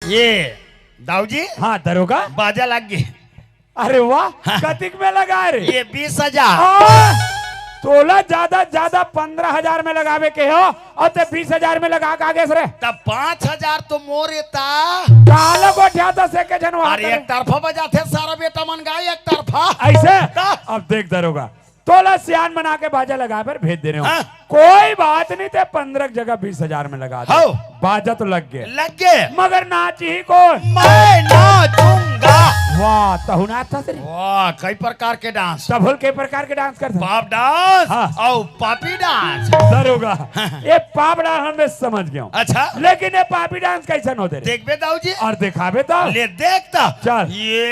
ये दाऊ जी हाँ दरोगा। बाजा लग गए। अरे वाह कतिक में लगा रे? ये 20,000। तोला ज्यादा 15,000 में लगावे के हो और ते 20,000 में लगा आगे रे। तब 5,000 तो मोरे था। कालो को ठियाता से के जनवा। अरे एक तरफा बजाते सारा बेटा मन गाय एक तरफा ऐसे। अब देख दरोगा तोला सियान बना के बाजा लगा पर भेज दे रहे हो। हाँ? कोई बात नहीं थे 15 जगह 20,000 में लगा दे। बाजा तो लग गए मगर नाच ही कौन? मैं नाचूंगा। वाह तहुना था तेरी। वाह कई प्रकार के डांस। सबल कई प्रकार के डांस करते। पाप डांस हाँ। और पापी डांस। दरोगा ये पाप डांस हमें समझ गया। अच्छा लेकिन ये पापी डांस कैसा होते? देख बे दाऊ जी और दिखावे तो ले देखता चल। ये